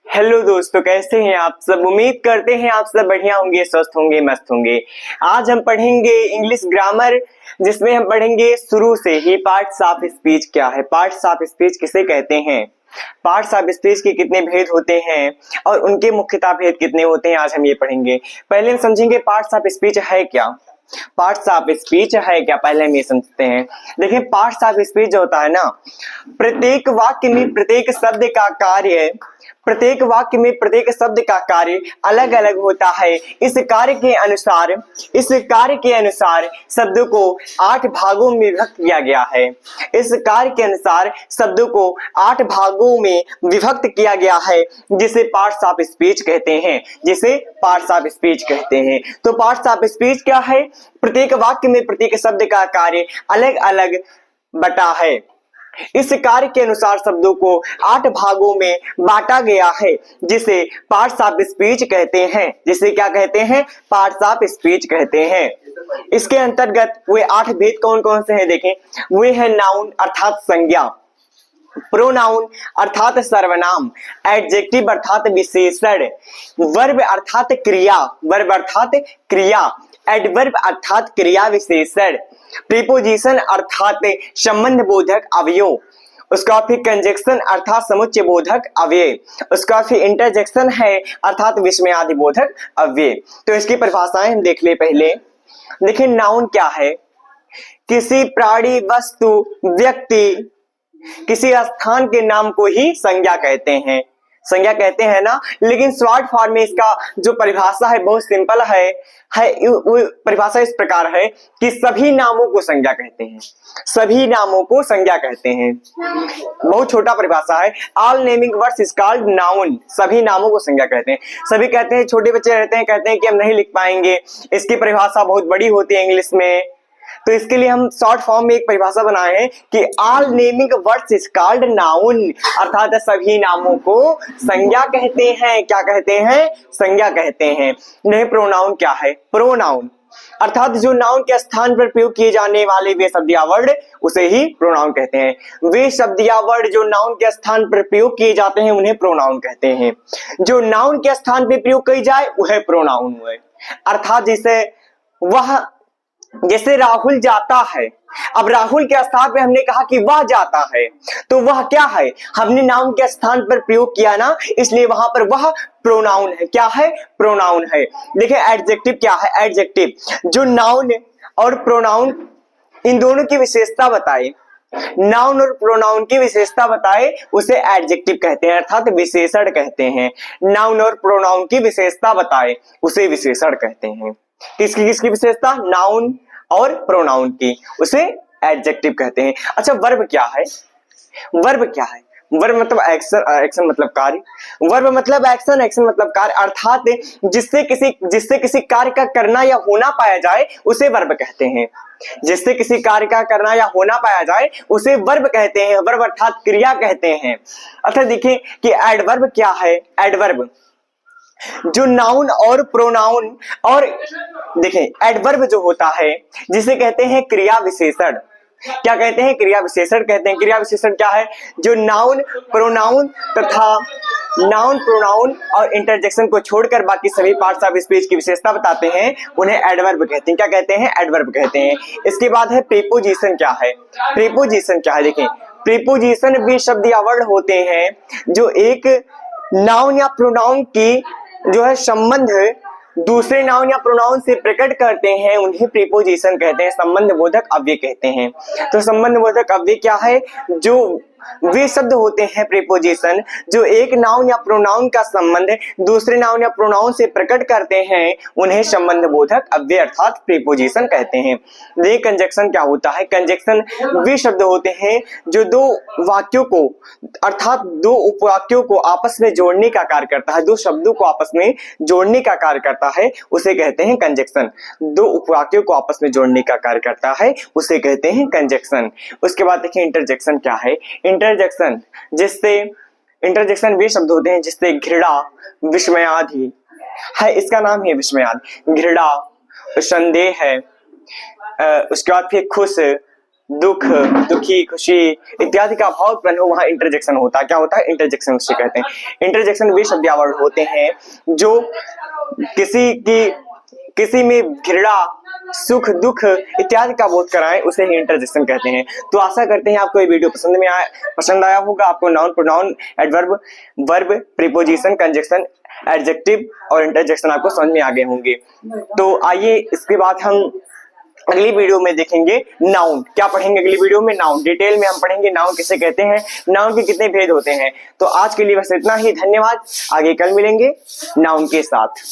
Hello दोस्तों, कैसे हैं आप सब। उम्मीद करते हैं आप सब बढ़िया होंगे, स्वस्थ होंगे, मस्त होंगे। आज हम पढ़ेंगे इंग्लिश ग्रामर, जिसमें हम पढ़ेंगे शुरू से ही पार्ट्स ऑफ स्पीच क्या है, पार्ट्स ऑफ स्पीच किसे कहते हैं, पार्ट्स ऑफ स्पीच के कितने भेद होते हैं और उनके मुख्यतः भेद कितने होते हैं, आज हम ये पढ़ेंगे। पहले हम समझेंगे पार्ट्स ऑफ स्पीच है क्या, पार्ट्स ऑफ स्पीच है क्या, पहले हम ये समझते हैं। देखिए, पार्ट्स ऑफ स्पीच जो होता है ना, प्रत्येक वाक्य में प्रत्येक शब्द का कार्य, प्रत्येक वाक्य में प्रत्येक शब्द का कार्य अलग अलग होता है। इस कार्य के अनुसार शब्दों को 8 भागों में विभक्त किया गया है। इस कार्य के अनुसार शब्दों को 8 भागों में विभक्त किया गया है, जिसे पार्ट्स ऑफ स्पीच कहते हैं, जिसे पार्ट्स ऑफ स्पीच कहते हैं। तो पार्ट्स ऑफ स्पीच क्या है? प्रत्येक वाक्य में प्रत्येक शब्द का कार्य अलग अलग बटा है। इस कार्य के अनुसार शब्दों को 8 भागों में बांटा गया है, जिसे पार्ट्स ऑफ स्पीच कहते हैं। जिसे क्या कहते हैं? पार्ट्स ऑफ स्पीच कहते हैं। इसके अंतर्गत वे 8 भेद कौन कौन से हैं देखें। वे हैं नाउन अर्थात संज्ञा, प्रोनाउन अर्थात सर्वनाम, एडजेक्टिव अर्थात विशेषण, वर्ब अर्थात क्रिया, वर्ब अर्थात क्रिया, एडवर्ब अर्थात क्रिया विशेषण, प्रीपोजिशन अर्थात संबंध बोधक अवयव, उसका फिर कंजक्शन अर्थात समुच्चय बोधक अव्यय, उसका फिर इंटरजेक्शन है अर्थात विस्मयादि बोधक अव्यय। तो इसकी परिभाषाएं हम देख ले। पहले देखिए, नाउन क्या है? किसी प्राणी, वस्तु, व्यक्ति, किसी स्थान के नाम को ही संज्ञा कहते हैं, संज्ञा कहते हैं ना। लेकिन शॉर्ट फॉर्म में इसका जो परिभाषा है बहुत सिंपल है। परिभाषा इस प्रकार है कि सभी नामों को संज्ञा कहते हैं, सभी नामों को संज्ञा कहते हैं। बहुत छोटा परिभाषा है। All naming words is called noun, सभी नामों को संज्ञा कहते हैं। सभी कहते हैं, छोटे बच्चे रहते हैं, कहते हैं कि हम नहीं लिख पाएंगे, इसकी परिभाषा बहुत बड़ी होती है इंग्लिश में। तो इसके लिए हम शॉर्ट फॉर्म में एक परिभाषा बनाए हैं कि all naming words is called noun, अर्थात सभी नामों को संज्ञा कहते हैं। क्या कहते हैं? संज्ञा कहते हैं। नहीं, प्रोनाउन क्या है? प्रोनाउन अर्थात जो नाउन के स्थान पर प्रयोग किए जाने वाले वे शब्द या वर्ड, उसे ही प्रोनाउन कहते हैं। वे शब्द या वर्ड जो नाउन के स्थान पर प्रयोग किए जाते हैं उन्हें प्रोनाउन कहते हैं। जो नाउन के स्थान पर प्रयोग की जाए वह प्रोनाउन हुए। अर्थात जैसे राहुल जाता है, अब राहुल के स्थान पे हमने कहा कि वह जाता है, तो वह क्या है? हमने नाउन के स्थान पर प्रयोग किया ना, इसलिए वहां पर वह प्रोनाउन है। क्या है? प्रोनाउन है। देखिए, एडजेक्टिव क्या है? एडजेक्टिव जो नाउन और प्रोनाउन इन दोनों की विशेषता बताए, नाउन और प्रोनाउन की विशेषता बताए, उसे एडजेक्टिव कहते हैं, अर्थात विशेषण कहते हैं। नाउन और प्रोनाउन की विशेषता बताए, उसे विशेषण कहते हैं। किसकी किसकी विशेषता? नाउन और प्रोनाउन की, उसे एडजेक्टिव कहते हैं। अच्छा, वर्ब क्या है? वर्ब क्या है? वर्ब मतलब एक्शन, एक्शन मतलब कार्य, वर्ब मतलब एक्शन, एक्शन मतलब कार्य, अर्थात जिससे किसी कार्य का करना या होना पाया जाए उसे वर्ब कहते हैं। जिससे किसी कार्य का करना या होना पाया जाए उसे वर्ब कहते हैं। वर्ब अर्थात क्रिया कहते हैं। अच्छा, देखिए कि एडवर्ब क्या है? एडवर्ब जो नाउन और प्रोनाउन, और देखें एडवर्ब जो होता है जिसे कहते हैं क्रिया विशेषण। क्या कहते हैं? क्रिया विशेषण कहते हैं। क्रिया विशेषण क्या है? जो नाउन, प्रोनाउन तथा नाउन, प्रोनाउन और इंटरजेक्शन को छोड़कर बाकी सभी पार्ट्स ऑफ स्पीच की विशेषता बताते हैं, उन्हें एडवर्ब कहते हैं। क्या कहते हैं? एडवर्ब कहते हैं। इसके बाद है प्रीपोजिशन क्या है? प्रीपोजिशन क्या है? देखें, प्रीपोजिशन वे शब्द या वर्ड होते हैं जो एक नाउन या प्रोनाउन की जो है संबंध दूसरे नाउन या प्रोनाउन से प्रकट करते हैं, उन्हें प्रीपोजिशन कहते हैं, संबंध बोधक अव्यय कहते हैं। तो संबंध बोधक अव्यय क्या है? जो वे शब्द होते हैं प्रीपोजिशन जो एक नाउन या प्रोनाउन का संबंध दूसरे नाउन या प्रोनाउन से प्रकट करते हैं, उन्हें संबंध बोधक अव्यय अर्थात प्रीपोजिशन कहते हैं। ये कंजक्शन क्या होता है? कंजक्शन वे शब्द होते हैं जो दो वाक्यों को अर्थात दो उपवाक्यों को आपस में जोड़ने का कार्य करता है, दो शब्दों को आपस में जोड़ने का कार्य करता है, उसे कहते हैं कंजक्शन। दो उपवाक्यों को आपस में जोड़ने का कार्य करता है, उसे कहते हैं कंजक्शन। उसके बाद देखिए इंटरजेक्शन क्या है? इंटरजेक्शन वे शब्द होते हैं जिससे घृणा, विस्मयादि है, इसका नाम है विस्मयादि, घृणा, संदेह है, उसके बाद फिर खुश, दुख, दुखी, खुशी इत्यादि का भाव उत्पन्न हो, वहां इंटरजेक्शन होता है। क्या होता है? इंटरजेक्शन उसे कहते हैं। इंटरजेक्शन वे शब्दावली होते हैं जो किसी में घृणा, सुख, दुख इत्यादि का बोध कराएं, उसे ही इंटरजेक्शन कहते हैं। तो आशा करते हैं आपको ये वीडियो पसंद आया होगा। आपको noun, pronoun, adverb, verb, preposition, conjunction, adjective और इंटरजेक्शन आपको समझ में आ गए होंगे। तो आइए इसके बाद हम अगली वीडियो में देखेंगे नाउन। क्या पढ़ेंगे अगली वीडियो में? नाउन। डिटेल में हम पढ़ेंगे नाउन किसे कहते हैं, नाउन के कितने भेद होते हैं। तो आज के लिए बस इतना ही। धन्यवाद। आगे कल मिलेंगे नाउन के साथ।